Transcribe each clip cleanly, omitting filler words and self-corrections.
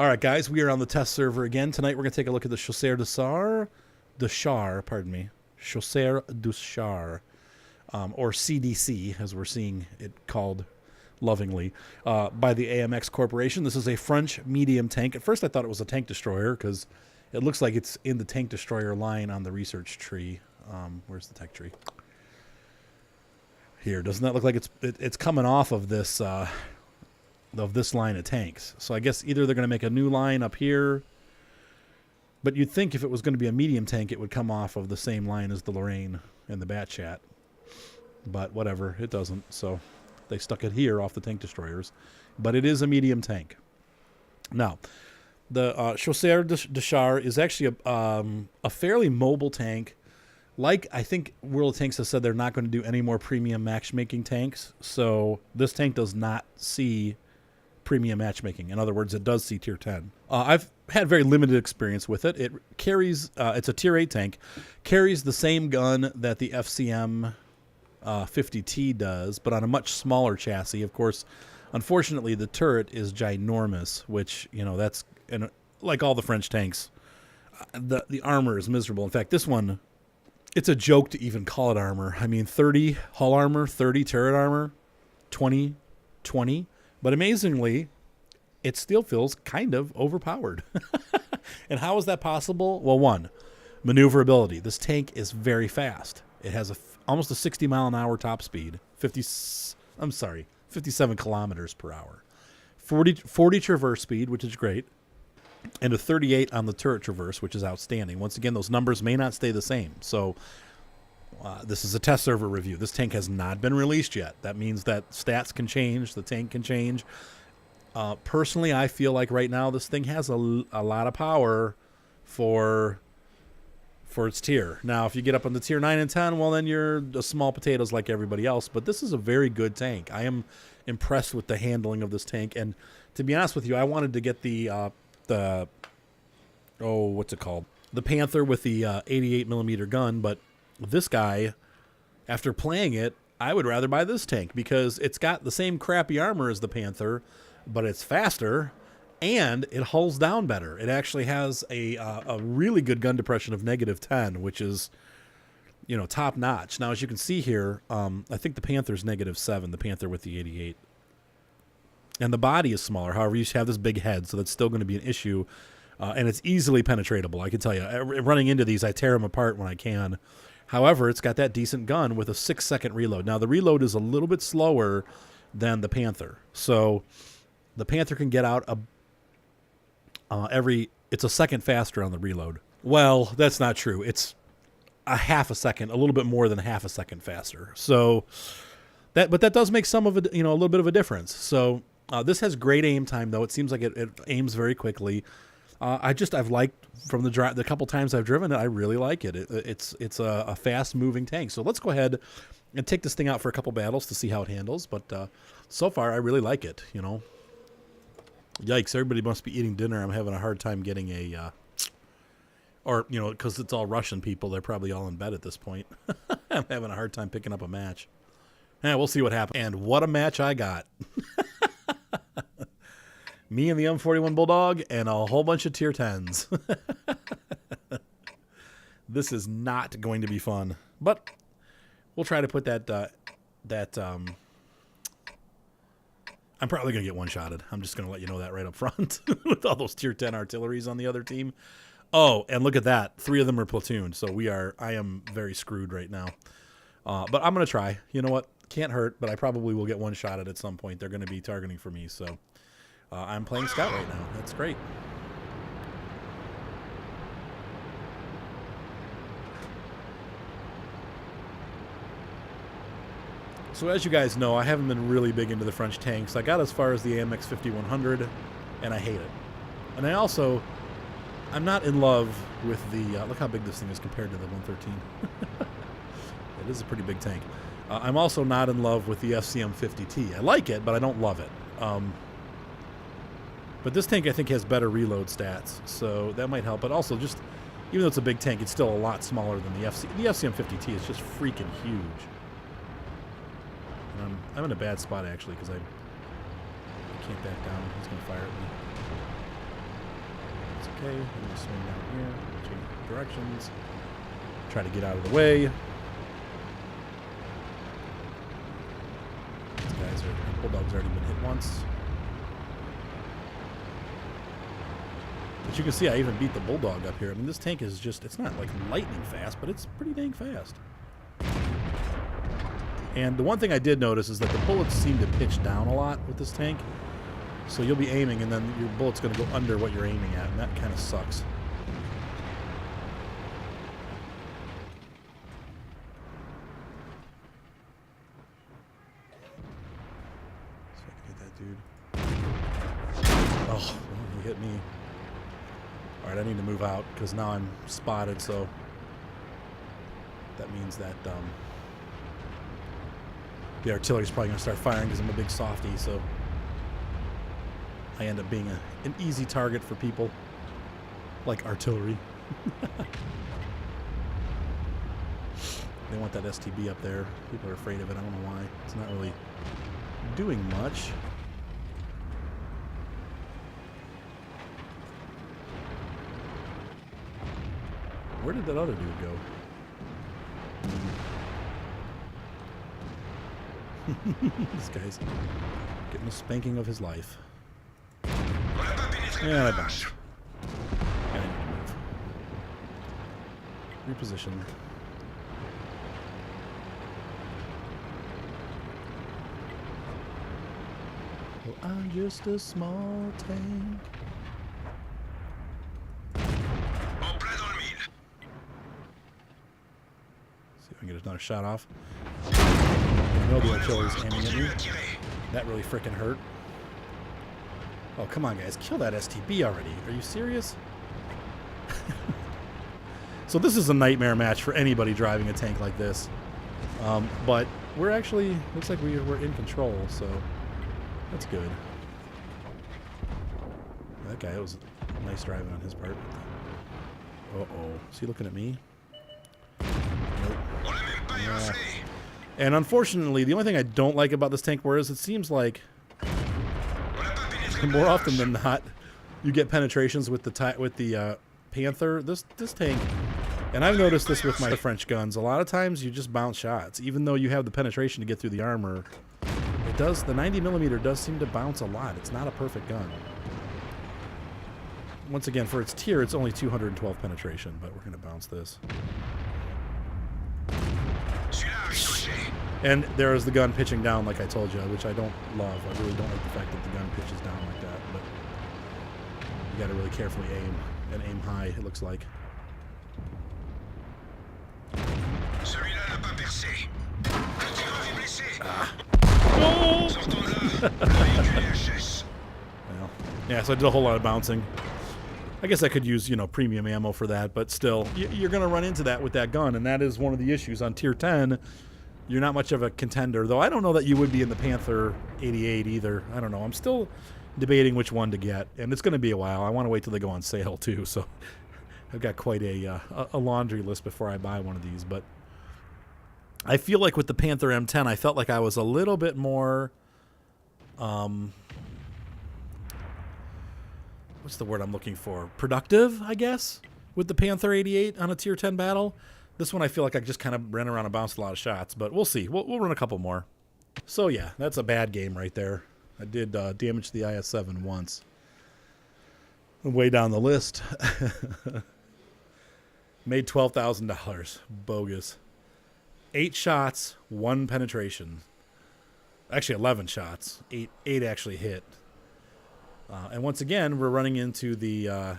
All right, guys, we are on the test server again. Tonight we're going to take a look at the Chasseur de Char, pardon me, Chasseur du Char, or CDC, as we're seeing it called lovingly, by the AMX Corporation. This is a French medium tank. At first I thought it was a tank destroyer because it looks like it's in the tank destroyer line on the research tree. Where's the tech tree? Here. Doesn't that look like it's coming off of this line of tanks? So I guess either they're going to make a new line up here, but you'd think if it was going to be a medium tank, it would come off of the same line as the Lorraine and the Batchat. But whatever, it doesn't. So they stuck it here off the tank destroyers. But it is a medium tank. Now, the Chasseur de Char is actually a fairly mobile tank. Like, I think World of Tanks has said they're not going to do any more premium matchmaking tanks. So this tank does not see premium matchmaking. In other words, it does see tier 10. I've had very limited experience with it. It carries, it's a tier 8 tank, carries the same gun that the FCM 50T does, but on a much smaller chassis. Of course, unfortunately, the turret is ginormous, which, you know, that's, and like all the French tanks, the armor is miserable. In fact, this one, it's a joke to even call it armor. I mean, 30 hull armor, 30 turret armor, 20. But amazingly, it still feels kind of overpowered. And how is that possible? Well, one, maneuverability. This tank is very fast. It has almost a 60 mile an hour top speed, 57 kilometers per hour, 40 traverse speed, which is great, and a 38 on the turret traverse, which is outstanding. Once again, those numbers may not stay the same. So this is a test server review. This tank has not been released yet. That means that stats can change, the tank can change. Personally, I feel like right now this thing has a lot of power for its tier. Now, if you get up on the tier 9 and 10, well, then you're the small potatoes like everybody else. But this is a very good tank. I am impressed with the handling of this tank. And to be honest with you, I wanted to get the what's it called? The Panther with the 88 millimeter gun. But this guy, after playing it, I would rather buy this tank because it's got the same crappy armor as the Panther, but it's faster. And it hulls down better. It actually has a really good gun depression of -10, which is, you know, top notch. Now, as you can see here, I think the Panther's -7, the Panther with the 88. And the body is smaller. However, you have this big head, so that's still going to be an issue. And it's easily penetratable, I can tell you. Running into these, I tear them apart when I can. However, it's got that decent gun with a 6-second reload. Now, the reload is a little bit slower than the Panther. So the Panther can get out it's a second faster on the reload. Well, that's not true. It's a half a second, a little bit more than half a second faster. So but that does make some of it, you know, a little bit of a difference. So this has great aim time, though. It seems like it aims very quickly. I've liked from the couple times I've driven it, I really like it. It's a fast moving tank. So let's go ahead and take this thing out for a couple battles to see how it handles. But so far, I really like it, you know. Yikes, everybody must be eating dinner. I'm having a hard time getting or, you know, because it's all Russian people. They're probably all in bed at this point. I'm having a hard time picking up a match. Yeah, we'll see what happens. And what a match I got. Me and the M41 Bulldog and a whole bunch of tier 10s. This is not going to be fun. But we'll try to put I'm probably going to get one-shotted. I'm just going to let you know that right up front with all those tier 10 artilleries on the other team. Oh, and look at that. 3 of them are platooned, so I am very screwed right now. But I'm going to try. You know what? Can't hurt, but I probably will get one-shotted at some point. They're going to be targeting for me, so I'm playing Scout right now. That's great. So as you guys know, I haven't been really big into the French tanks. I got as far as the AMX 5100, and I hate it. And I'm not in love with the, look how big this thing is compared to the 113. It is a pretty big tank. I'm also not in love with the FCM 50T. I like it, but I don't love it. But this tank, I think, has better reload stats, so that might help. But also, just even though it's a big tank, it's still a lot smaller than the FCM. The FCM 50T is just freaking huge. I'm in a bad spot, actually, because I can't back down. He's going to fire at me. Okay, I'm going to swing down here, change directions, try to get out of the way. These guys are, Bulldog's already been hit once. But you can see I even beat the Bulldog up here. I mean, this tank is just, it's not like lightning fast, but it's pretty dang fast. And the one thing I did notice is that the bullets seem to pitch down a lot with this tank. So you'll be aiming, and then your bullet's going to go under what you're aiming at, and that kind of sucks. So I can hit that dude. Oh, he hit me. Alright, I need to move out, because now I'm spotted, so that means that the artillery's probably going to start firing because I'm a big softie, so I end up being an easy target for people like artillery. They want that STB up there. People are afraid of it. I don't know why. It's not really doing much. Where did that other dude go? This guy's getting a spanking of his life. Yeah, I bounced. I need to move. Reposition. Well, I'm just a small tank. See if I can get another shot off. I know the artillery's aiming at me. That really freaking hurt. Oh, come on, guys. Kill that STB already. Are you serious? So this is a nightmare match for anybody driving a tank like this. But we're actually, looks like we're in control, so that's good. That guy, it was nice driving on his part. Uh-oh. Is he looking at me? Nope. Yeah. And unfortunately, the only thing I don't like about this tank, whereas it seems like more often than not, you get penetrations with the Panther. This tank, and I've noticed this with my French guns. A lot of times you just bounce shots, even though you have the penetration to get through the armor. It does. The 90mm does seem to bounce a lot. It's not a perfect gun. Once again, for its tier, it's only 212 penetration, but we're gonna bounce this. And there is the gun pitching down, like I told you, which I don't love. I really don't like the fact that the gun pitches down like that. But you got to really carefully aim, and aim high, it looks like. Oh! Well, yeah, so I did a whole lot of bouncing. I guess I could use, you know, premium ammo for that, but still, you're going to run into that with that gun, and that is one of the issues on Tier 10. You're not much of a contender, though I don't know that you would be in the Panther 88 either. I don't know. I'm still debating which one to get, and it's going to be a while. I want to wait till they go on sale, too, so I've got quite a laundry list before I buy one of these. But I feel like with the Panther M10, I felt like I was a little bit more... what's the word I'm looking for? Productive, I guess, with the Panther 88 on a Tier 10 battle. This one I feel like I just kind of ran around and bounced a lot of shots, but we'll see. We'll run a couple more. So yeah, that's a bad game right there. I did damage the IS-7 once. Way down the list. Made $12,000. Bogus. 8 shots, 1 penetration. Actually, 11 shots. 8 actually hit. And once again, we're running into the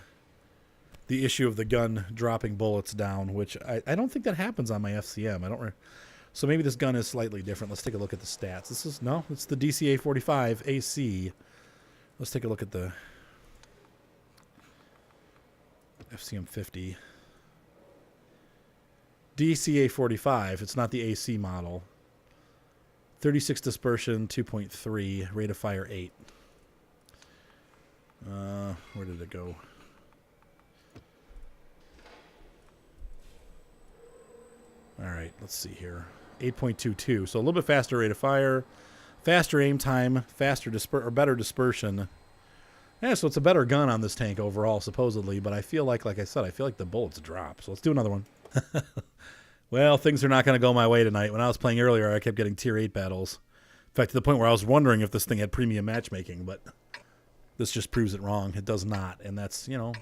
issue of the gun dropping bullets down, which I don't think that happens on my FCM. So maybe this gun is slightly different. Let's take a look at the stats. It's the DCA 45 AC. Let's take a look at the FCM 50. DCA 45. It's not the AC model. 36 dispersion, 2.3, rate of fire 8. Where did it go? All right, let's see here. 8.22, so a little bit faster rate of fire, faster aim time, better dispersion. Yeah, so it's a better gun on this tank overall, supposedly, but I feel like I said, I feel like the bullets drop. So let's do another one. Well, things are not going to go my way tonight. When I was playing earlier, I kept getting tier 8 battles. In fact, to the point where I was wondering if this thing had premium matchmaking, but this just proves it wrong. It does not, and that's, you know...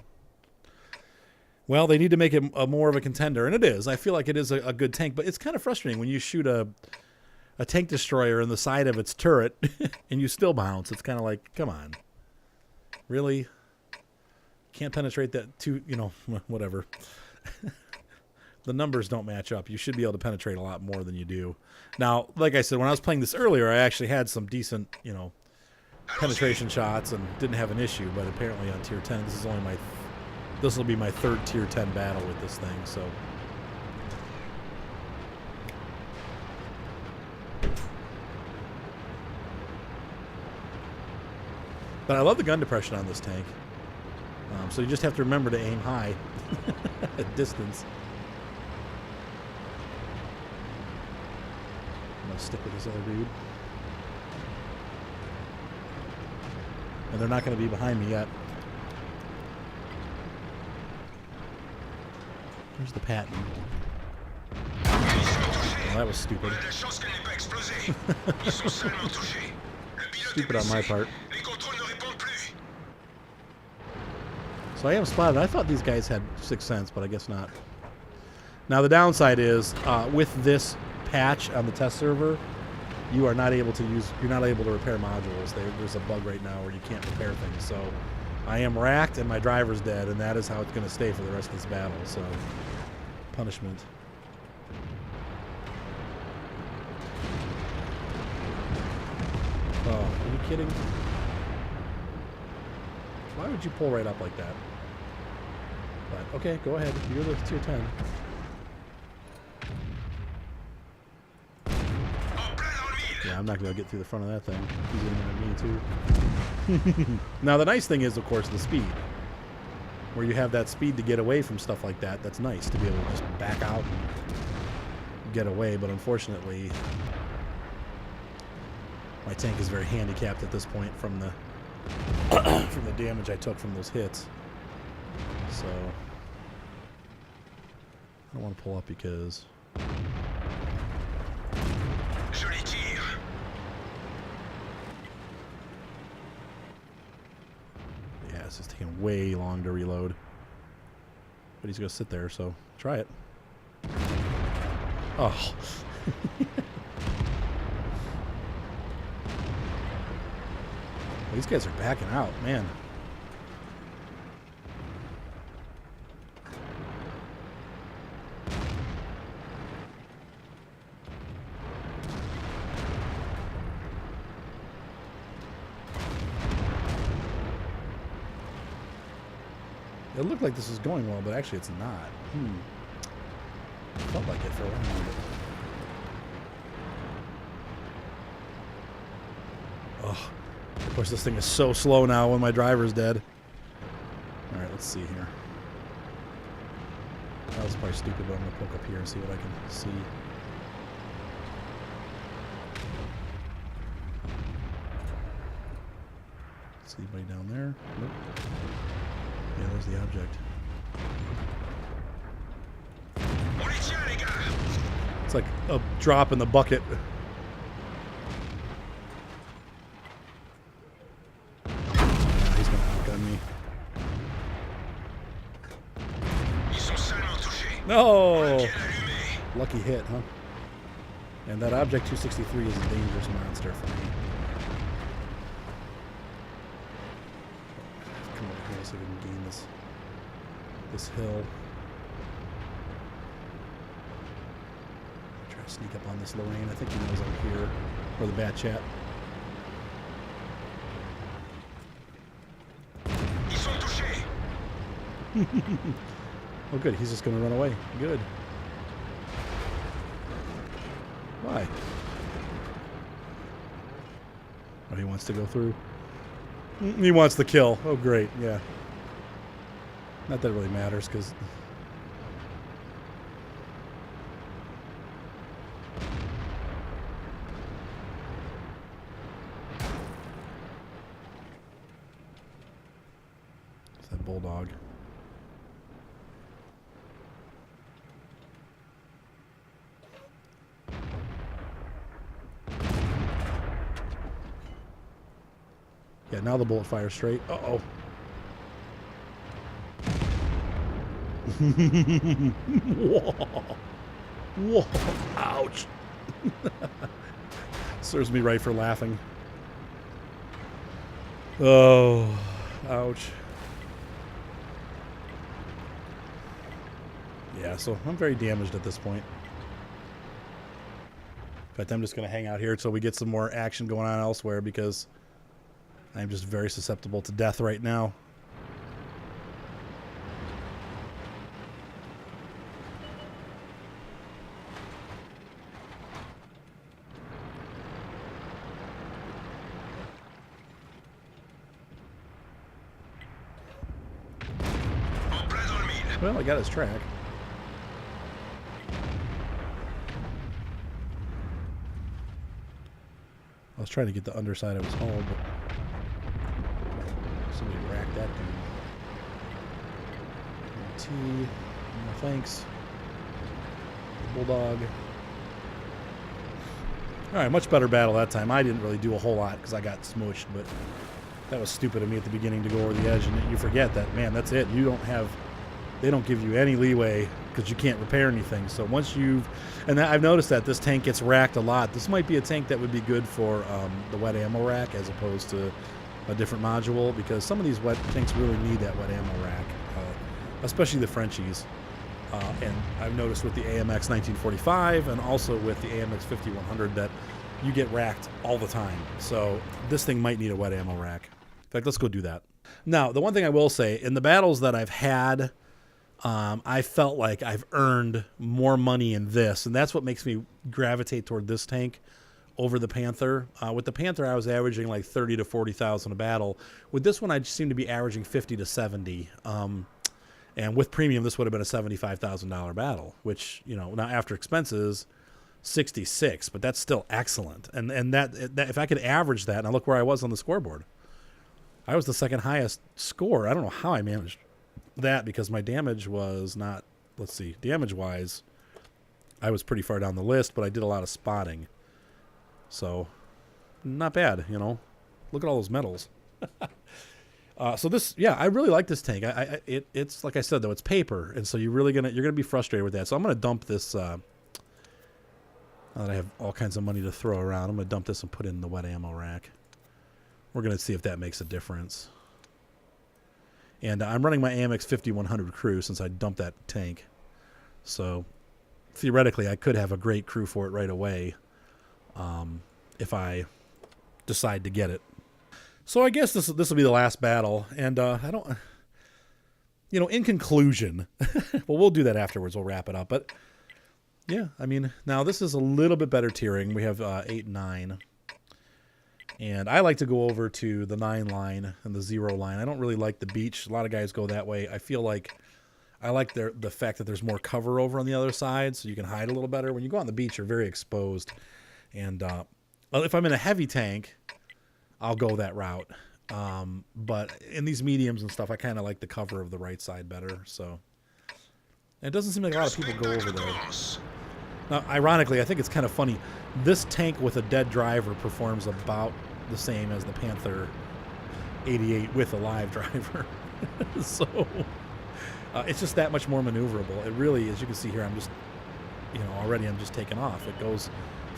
Well, they need to make it more of a contender, and it is. I feel like it is a good tank, but it's kind of frustrating when you shoot a tank destroyer in the side of its turret and you still bounce. It's kind of like, come on. Really? Can't penetrate that too, you know, whatever. The numbers don't match up. You should be able to penetrate a lot more than you do. Now, like I said, when I was playing this earlier, I actually had some decent, you know, penetration shots and didn't have an issue, but apparently on tier 10, this will be my third tier 10 battle with this thing, so. But I love the gun depression on this tank. So you just have to remember to aim high at distance. I'm going to stick with this other dude. And they're not going to be behind me yet. Here's the patent. Well, that was stupid. Stupid on my part. So I am spotted. I thought these guys had 6th sense, but I guess not. Now the downside is with this patch on the test server, you are not able to repair modules. There's a bug right now where you can't repair things. So I am racked and my driver's dead, and that is how it's going to stay for the rest of this battle. So punishment. Oh, are you kidding? Why would you pull right up like that? But okay, go ahead. You're the tier 10. Yeah, I'm not going to get through the front of that thing. He's aiming at me too. Now the nice thing is, of course, the speed. Where you have that speed to get away from stuff like that, that's nice to be able to just back out and get away. But unfortunately, my tank is very handicapped at this point from the from the damage I took from those hits. So I don't want to pull up because yeah, it's just taking way long to reload. But he's gonna sit there, so try it. Oh. These guys are backing out, man. It looked like this was going well, but actually it's not. Felt like it for a while. Oh. Of course, this thing is so slow now when my driver's dead. Alright, let's see here. That was probably stupid, but I'm going to poke up here and see what I can see. See anybody down there? Nope. Yeah, there's the object. It's like a drop in the bucket. No! Lucky hit, huh? And that Object 263 is a dangerous monster for me. Come over here so we can gain this hill. Try to sneak up on this Lorraine. I think he knows I'm here. Or the Bat Chat. Oh, good. He's just going to run away. Good. Why? Oh, he wants to go through. He wants the kill. Oh, great. Yeah. Not that it really matters, because... bulldog. Yeah, now the bullet fires straight. Uh-oh. Whoa. Whoa. Ouch. Serves me right for laughing. Oh, ouch. Yeah, so I'm very damaged at this point. In fact, I'm just going to hang out here until we get some more action going on elsewhere because I'm just very susceptible to death right now. Well, I got his track. I was trying to get the underside of his hull, but somebody racked that dude. T. No thanks. Bulldog. Alright, much better battle that time. I didn't really do a whole lot because I got smooshed, but that was stupid of me at the beginning to go over the edge, and you forget that, man, that's it. You don't have... They don't give you any leeway because you can't repair anything. So once you've... And I've noticed that this tank gets racked a lot. This might be a tank that would be good for the wet ammo rack as opposed to a different module, because some of these wet tanks really need that wet ammo rack, especially the Frenchies. And I've noticed with the AMX 1945 and also with the AMX 5100 that you get racked all the time. So this thing might need a wet ammo rack. In fact, let's go do that. Now, the one thing I will say, in the battles that I've had... I felt like I've earned more money in this, and that's what makes me gravitate toward this tank over the Panther. With the Panther, I was averaging like 30 to 40,000 a battle. With this one, I seem to be averaging 50 to 70. And with premium, this would have been a $75,000 battle, which, you know, now after expenses, 66, but that's still excellent. And that if I could average that, and look where I was on the scoreboard. I was the second highest score. I don't know how I managed that because my damage was not, let's see, damage wise I was pretty far down the list, but I did a lot of spotting, so not bad, you know. Look at all those medals. So this, yeah, I really like this tank. It's like I said though, it's paper, and so you're gonna be frustrated with that. So I'm gonna dump this. Now that I have all kinds of money to throw around, I'm gonna dump this and put it in the wet ammo rack. We're gonna see if that makes a difference. And I'm running my AMX 5100 crew since I dumped that tank. So theoretically, I could have a great crew for it right away if I decide to get it. So I guess this will be the last battle. And I don't... You know, in conclusion... well, we'll do that afterwards. We'll wrap it up. But yeah, I mean, now this is a little bit better tiering. We have 8 and 9. And I like to go over to the 9 line and the 0 line. I don't really like the beach. A lot of guys go that way. I feel like I like the fact that there's more cover over on the other side, so you can hide a little better. When you go on the beach, you're very exposed. And if I'm in a heavy tank, I'll go that route. But in these mediums and stuff, I kind of like the cover of the right side better. So and it doesn't seem like a lot of people go over there. Now, ironically, I think it's kind of funny. This tank with a dead driver performs about the same as the Panther 88 with a live driver. So it's just that much more maneuverable. It really, as you can see here, I'm just, you know, already I'm just taking off. It goes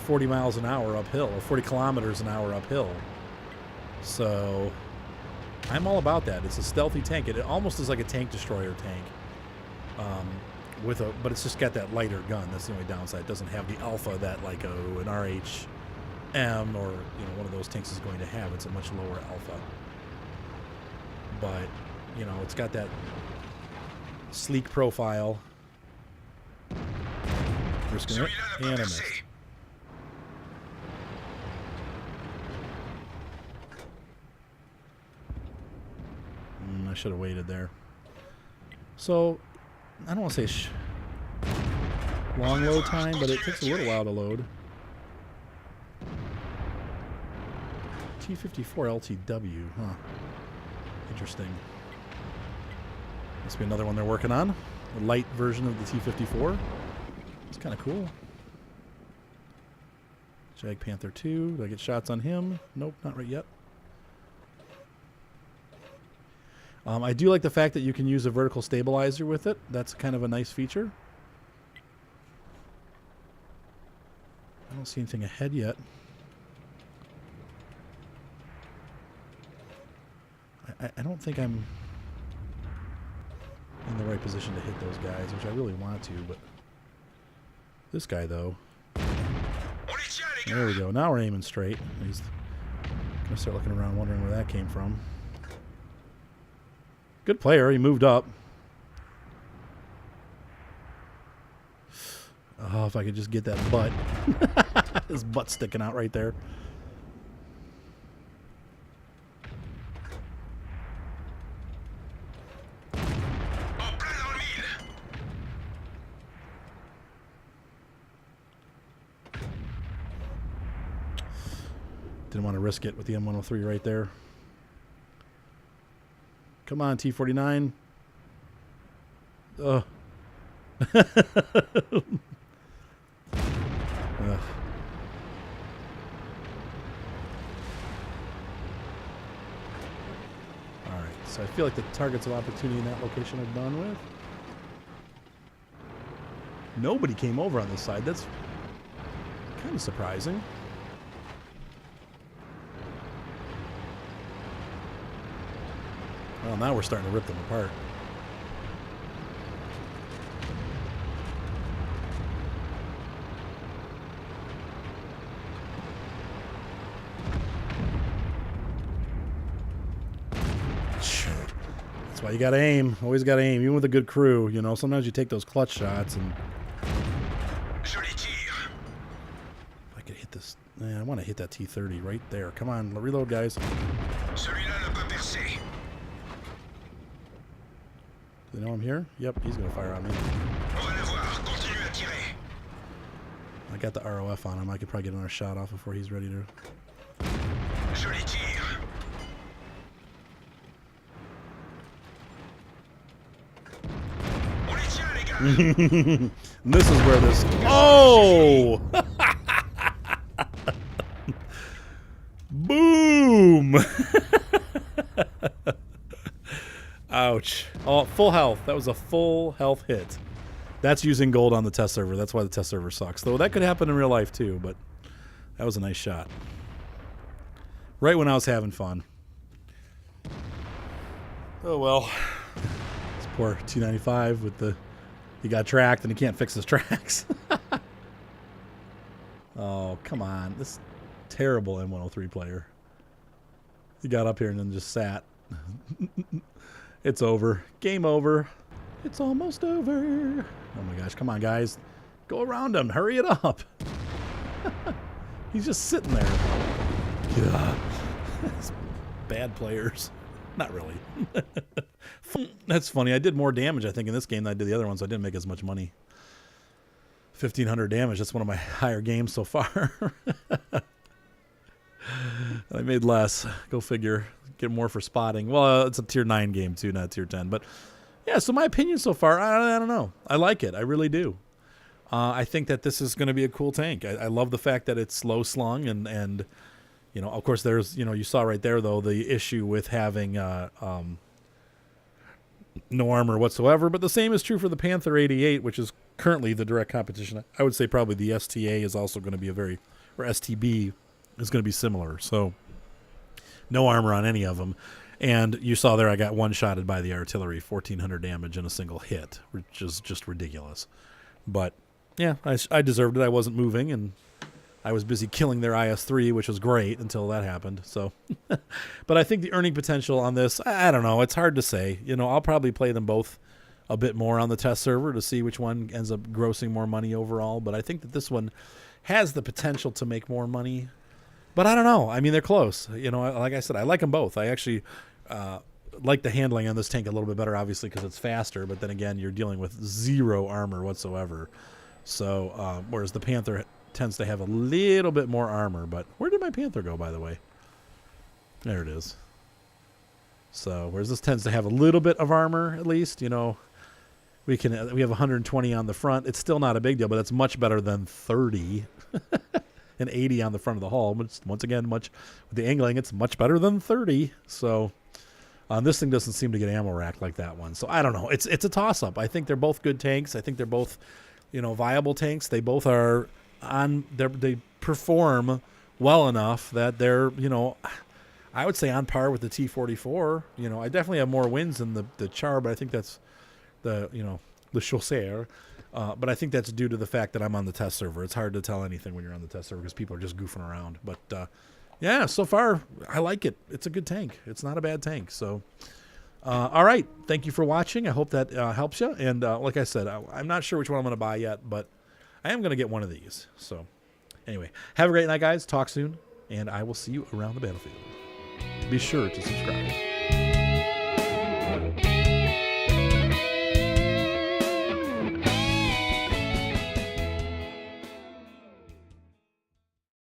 40 miles an hour uphill, or 40 kilometers an hour uphill. So I'm all about that. It's a stealthy tank. It almost is like a tank destroyer tank. But it's just got that lighter gun. That's the only downside. It doesn't have the alpha that like an RHM or, you know, one of those tanks is going to have. It's a much lower alpha. But, you know, it's got that sleek profile. Risking it, and I missed. I should have waited there. So I don't want to say long load time, but it takes a little while to load. T54 LTW, huh? Interesting. Must be another one they're working on. A light version of the T-54. It's kind of cool. Jag Panther 2. Do I get shots on him? Nope, not right yet. I do like the fact that you can use a vertical stabilizer with it. That's kind of a nice feature. I don't see anything ahead yet. I don't think I'm in the right position to hit those guys, which I really want to, but this guy, though. There we go. Now we're aiming straight. He's going to start looking around wondering where that came from. Good player. He moved up. Oh, if I could just get that butt. His butt sticking out right there. Didn't want to risk it with the M103 right there. Come on, T-49. Ugh. Ugh. Alright, so I feel like the targets of opportunity in that location are done with. Nobody came over on this side. That's kind of surprising. Well, now we're starting to rip them apart. That's why you gotta aim. Always gotta aim, even with a good crew. You know, sometimes you take those clutch shots and. If I could hit this, man, I want to hit that T-30 right there. Come on, reload, guys. Do they know I'm here? Yep, he's gonna fire on me. I got the ROF on him. I could probably get another shot off before he's ready to. And this is where this. Oh! Boom! Ouch. Oh, full health. That was a full health hit. That's using gold on the test server. That's why the test server sucks. Though that could happen in real life too, but that was a nice shot. Right when I was having fun. Oh well. This poor T-95 with the... He got tracked and he can't fix his tracks. Oh, come on. This terrible M103 player. He got up here and then just sat. It's over. Game over. It's almost over. Oh my gosh. Come on, guys. Go around him. Hurry it up. He's just sitting there. Yeah. Bad players. Not really. That's funny. I did more damage, I think, in this game than I did the other ones. So I didn't make as much money. 1,500 damage. That's one of my higher games so far. I made less. Go figure. Get more for spotting. Well, it's a tier 9 game too, not tier 10. But yeah, so my opinion so far, I don't know. I like it. I really do. I think that this is going to be a cool tank. I love the fact that it's slow slung and you know, of course there's, you know, you saw right there though the issue with having no armor whatsoever, but the same is true for the Panther 88, which is currently the direct competition. I would say probably the STA is also going to be or STB is going to be similar. So no armor on any of them. And you saw there I got one-shotted by the artillery, 1,400 damage in a single hit, which is just ridiculous. But, yeah, I deserved it. I wasn't moving, and I was busy killing their IS-3, which was great until that happened. So, but I think the earning potential on this, I don't know. It's hard to say. You know, I'll probably play them both a bit more on the test server to see which one ends up grossing more money overall. But I think that this one has the potential to make more money. But I don't know. I mean, they're close. You know, like I said, I like them both. I actually like the handling on this tank a little bit better, obviously, because it's faster. But then again, you're dealing with zero armor whatsoever. So, whereas the Panther tends to have a little bit more armor. But where did my Panther go, by the way? There it is. So whereas this tends to have a little bit of armor, at least, you know, we have 120 on the front. It's still not a big deal, but it's much better than 30 and 80 on the front of the hull. But once again, with the angling, it's much better than 30. So this thing doesn't seem to get ammo racked like that one. So I don't know. It's a toss up. I think they're both good tanks. I think they're both, you know, viable tanks. They both are they perform well enough that they're, you know, I would say on par with the T-44. You know, I definitely have more wins than the Char, but I think that's the Chasseur. But I think that's due to the fact that I'm on the test server. It's hard to tell anything when you're on the test server because people are just goofing around. But yeah, so far I like it. It's a good tank. It's not a bad tank. So, all right. Thank you for watching. I hope that helps you. And like I said, I'm not sure which one I'm going to buy yet, but I am going to get one of these. So anyway, have a great night, guys. Talk soon, and I will see you around the battlefield. Be sure to subscribe.